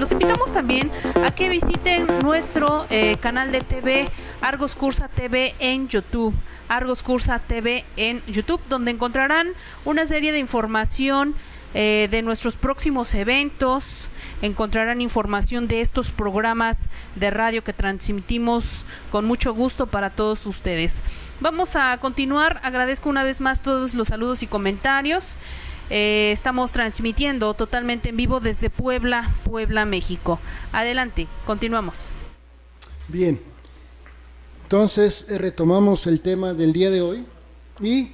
los invitamos también a que visiten nuestro canal de TV, Argos Cursa TV en YouTube, Argos Cursa TV en YouTube, donde encontrarán una serie de información de nuestros próximos eventos. Encontrarán información de estos programas de radio que transmitimos con mucho gusto para todos ustedes. Vamos a continuar. Agradezco una vez más todos los saludos y comentarios. Estamos transmitiendo totalmente en vivo desde Puebla, México. Adelante, continuamos. Bien, entonces retomamos el tema del día de hoy y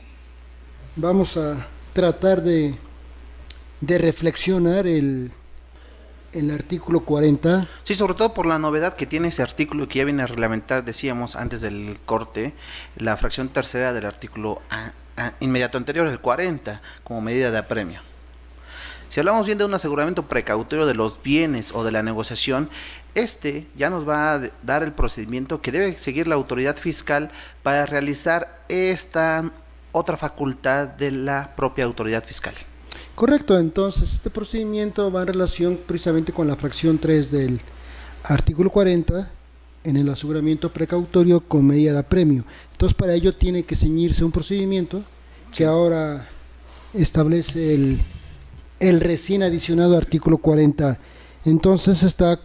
vamos a tratar de reflexionar el artículo 40. Sí, sobre todo por la novedad que tiene ese artículo que ya viene a reglamentar, decíamos antes del corte, la fracción tercera del artículo inmediato anterior, el 40, como medida de apremio. Si hablamos bien de un aseguramiento precautorio de los bienes o de la negociación, ya nos va a dar el procedimiento que debe seguir la autoridad fiscal para realizar esta otra facultad de la propia autoridad fiscal. Correcto, entonces este procedimiento va en relación precisamente con la fracción 3 del artículo 40 en el aseguramiento precautorio con medida de apremio. Entonces para ello tiene que ceñirse un procedimiento que ahora establece el recién adicionado artículo 40. Entonces está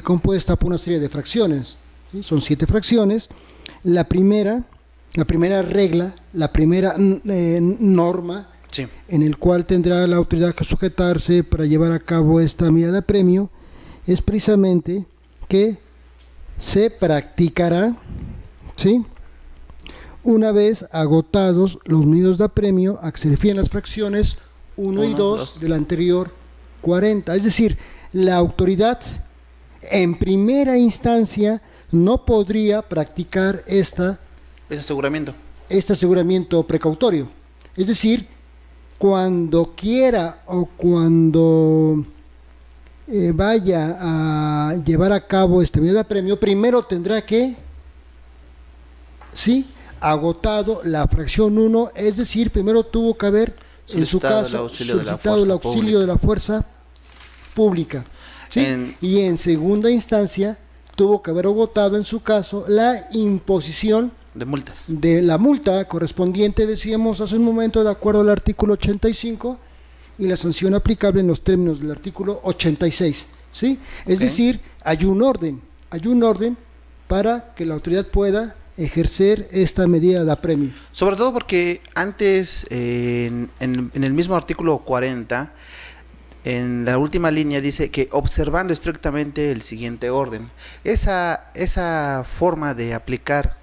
compuesta por una serie de fracciones, ¿sí? Son 7 fracciones. La primera regla, la primera norma, sí, en el cual tendrá la autoridad que sujetarse para llevar a cabo esta medida de apremio, es precisamente que se practicará, ¿sí?, una vez agotados los medios de apremio a que se refieren las fracciones 1 y 2 del anterior 40. Es decir, la autoridad en primera instancia no podría practicar este aseguramiento precautorio. Es decir, cuando quiera o cuando vaya a llevar a cabo este medida de apremio, primero tendrá que, sí, agotado la fracción 1, es decir, primero tuvo que haber, en su caso, solicitado el auxilio de la fuerza pública, ¿sí? Y en segunda instancia tuvo que haber agotado, en su caso, la imposición de multas. De la multa correspondiente, decíamos hace un momento, de acuerdo al artículo 85, y la sanción aplicable en los términos del artículo 86, ¿sí? Es decir, hay un orden para que la autoridad pueda ejercer esta medida de apremio. Sobre todo porque antes, en el mismo artículo 40, en la última línea dice que observando estrictamente el siguiente orden. Esa forma de aplicar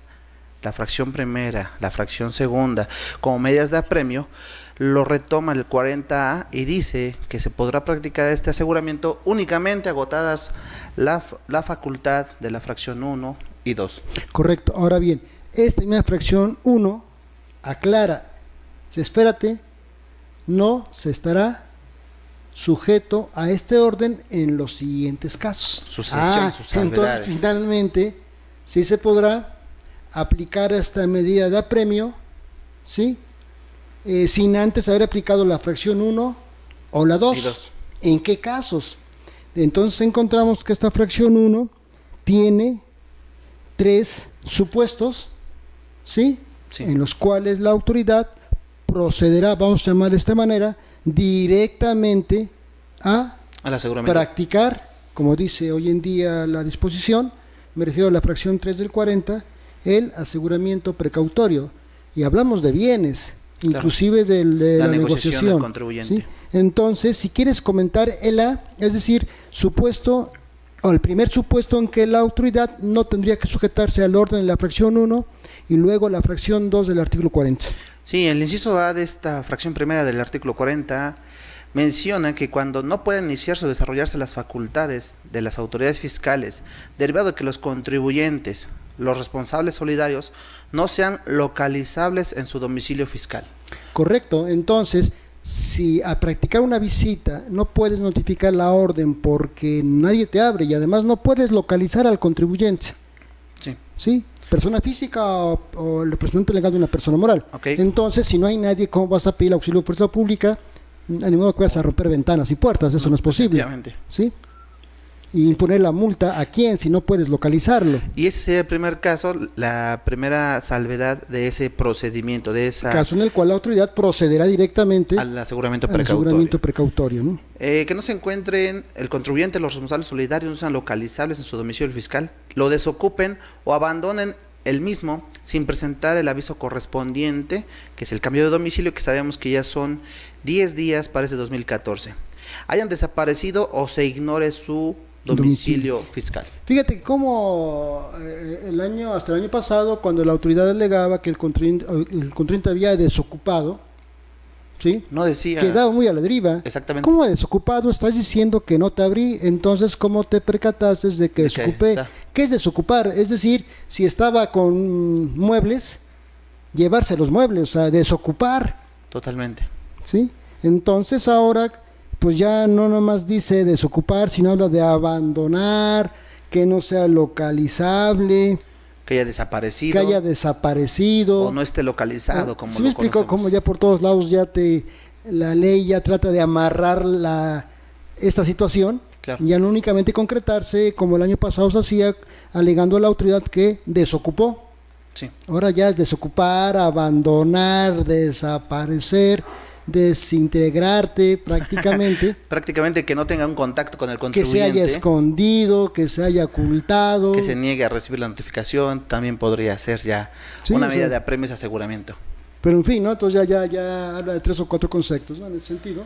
la fracción primera, la fracción segunda, como medidas de apremio, lo retoma el 40A y dice que se podrá practicar este aseguramiento únicamente agotadas la facultad de la fracción 1 y 2. Correcto. Ahora bien, esta misma fracción 1 aclara, espérate, no se estará sujeto a este orden en los siguientes casos. Sus excepciones, sus salvedades. Entonces, finalmente, sí se podrá aplicar esta medida de apremio, ¿sí?, sin antes haber aplicado la fracción 1 o la 2. ¿En qué casos? Entonces encontramos que esta fracción 1 tiene 3 supuestos, ¿sí?, en los cuales la autoridad procederá, vamos a llamar de esta manera, directamente a practicar, como dice hoy en día la disposición, me refiero a la fracción 3 del 40, el aseguramiento precautorio, y hablamos de bienes, claro, inclusive de la negociación del contribuyente. ¿Sí? Entonces, si quieres comentar el A, es decir, supuesto, o el primer supuesto en que la autoridad no tendría que sujetarse al orden de la fracción 1 y luego la fracción 2 del artículo 40. Sí, el inciso A de esta fracción primera del artículo 40 menciona que cuando no pueden iniciarse o desarrollarse las facultades de las autoridades fiscales, derivado de que los contribuyentes, los responsables solidarios, no sean localizables en su domicilio fiscal. Correcto. Entonces, si a practicar una visita no puedes notificar la orden porque nadie te abre y además no puedes localizar al contribuyente, ¿sí? Persona física o el representante legal de una persona moral. Entonces, si no hay nadie, ¿cómo vas a pedir auxilio de fuerza pública? A ni modo que vas a romper ventanas y puertas, eso no es posible, ¿sí? y imponer la multa a quién si no puedes localizarlo. Y ese sería el primer caso, la primera salvedad de ese procedimiento, de esa... Caso en el cual la autoridad procederá directamente al aseguramiento al precautorio. aseguramiento precautorio, ¿no? Que no se encuentren el contribuyente, los responsables solidarios no sean localizables en su domicilio fiscal, lo desocupen o abandonen el mismo sin presentar el aviso correspondiente, que es el cambio de domicilio, que sabemos que ya son 10 días para ese 2014. Hayan desaparecido o se ignore su domicilio fiscal. Fíjate cómo hasta el año pasado, cuando la autoridad alegaba que el contribuyente había desocupado, ¿sí? No decía... Quedaba muy a la deriva. Exactamente. ¿Cómo desocupado? Estás diciendo que no te abrí, entonces ¿cómo te percataste de que desocupé? ¿Qué es desocupar? Es decir, si estaba con muebles, llevarse los muebles, o sea, desocupar. Totalmente. ¿Sí? Entonces ahora, pues ya no nomás dice desocupar, sino habla de abandonar, que no sea localizable, que haya desaparecido. Que haya desaparecido. O no esté localizado, como ¿Sí lo me explico? conocemos. Como ya por todos lados la ley ya trata de amarrar esta situación. Claro. Ya no únicamente concretarse, como el año pasado se hacía, alegando a la autoridad que desocupó. Sí. Ahora ya es desocupar, abandonar, desaparecer, desintegrarte prácticamente. Prácticamente que no tenga un contacto con el Que contribuyente. se haya escondido, que se haya ocultado. Que se niegue a recibir la notificación, también podría ser ya una medida de apremio y aseguramiento. Pero en fin, ¿no? Entonces ya habla de 3 o 4 conceptos, ¿no? En ese sentido.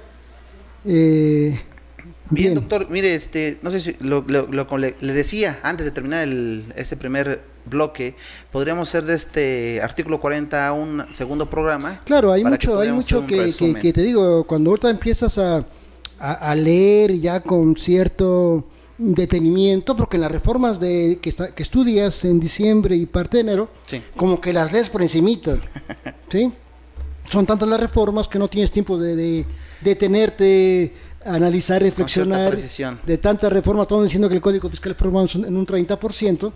Bien, doctor, mire, no sé si le decía antes de terminar este primer bloque, podríamos hacer de este artículo 40 un segundo programa. Claro, hay mucho que te digo, cuando ahorita empiezas a leer ya con cierto detenimiento, porque en las reformas que estudias en diciembre y parte de enero, sí, como que las lees por encimita, ¿sí? Son tantas las reformas que no tienes tiempo de detenerte, analizar, reflexionar. De tantas reformas, estamos diciendo que el Código Fiscal aprobado en un 30%,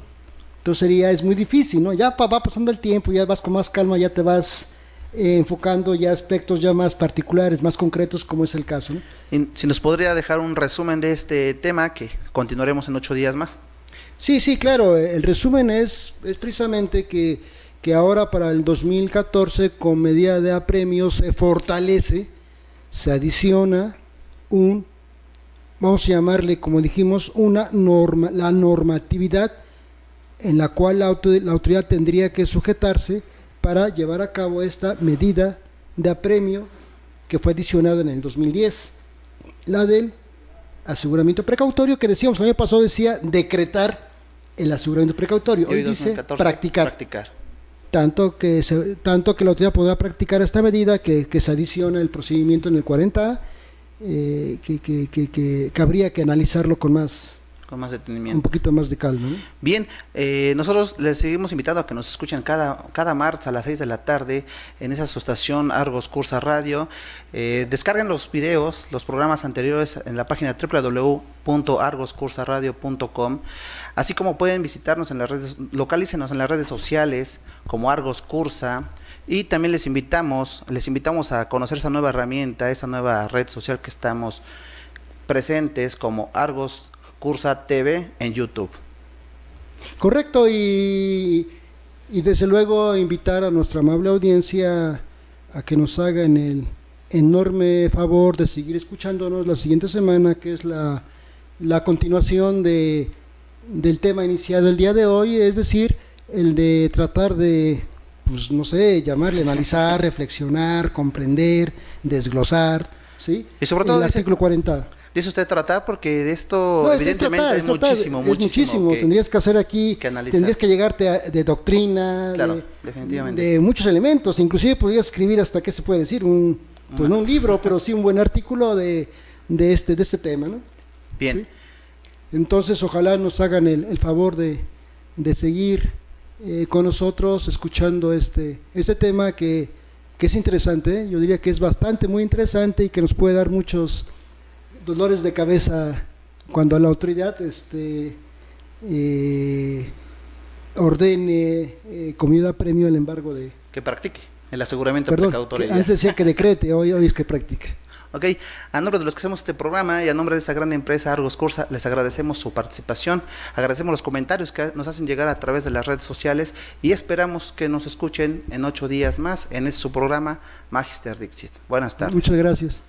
entonces es muy difícil, ¿no? Ya va pasando el tiempo, ya vas con más calma, ya te vas enfocando ya aspectos ya más particulares, más concretos, como es el caso, ¿no? Y si nos podría dejar un resumen de este tema, que continuaremos en 8 días más. Sí, claro, el resumen es precisamente que ahora para el 2014, con medida de apremio, se fortalece, se adiciona vamos a llamarle, como dijimos, la normatividad en la cual la autoridad tendría que sujetarse para llevar a cabo esta medida de apremio que fue adicionada en el 2010, la del aseguramiento precautorio, que decíamos el año pasado, decía decretar el aseguramiento precautorio, hoy dice practicar. Tanto que la autoridad podrá practicar esta medida, que se adiciona el procedimiento en el 40A, que habría que analizarlo con más detenimiento, un poquito más de calma, ¿no? Bien, nosotros les seguimos invitando a que nos escuchen cada martes a las 6 de la tarde en esa su estación Argos Cursa Radio. Descarguen los videos, los programas anteriores en la página www.argoscursaradio.com, así como pueden visitarnos en las redes, localícenos en las redes sociales como Argos Cursa, y también les invitamos a conocer esa nueva herramienta, esa nueva red social que estamos presentes como Argos Cursa TV en YouTube. Correcto, y desde luego invitar a nuestra amable audiencia a que nos hagan el enorme favor de seguir escuchándonos la siguiente semana, que es la continuación del tema iniciado el día de hoy, es decir, el de tratar de, pues no sé, llamarle, analizar, reflexionar, comprender, desglosar, ¿sí? Y sobre todo el artículo 40. De eso usted trata, porque de esto evidentemente es muchísimo que tendrías que hacer aquí, tendrías que llegarte de doctrina, claro, definitivamente, de muchos elementos, inclusive podrías escribir hasta, ¿qué se puede decir? Pues no un libro, pero sí un buen artículo de este tema, ¿no? Bien. ¿Sí? Entonces ojalá nos hagan el favor de seguir con nosotros escuchando este tema que es interesante, yo diría que es muy interesante y que nos puede dar muchos dolores de cabeza cuando la autoridad ordene con medida de apremio el embargo de... Que practique el aseguramiento precautorio. Antes decía que decrete, hoy es que practique. Ok, a nombre de los que hacemos este programa y a nombre de esta gran empresa Argos Cursa, les agradecemos su participación, agradecemos los comentarios que nos hacen llegar a través de las redes sociales y esperamos que nos escuchen en 8 días más en este su programa Magister Dixit. Buenas tardes. Muchas gracias.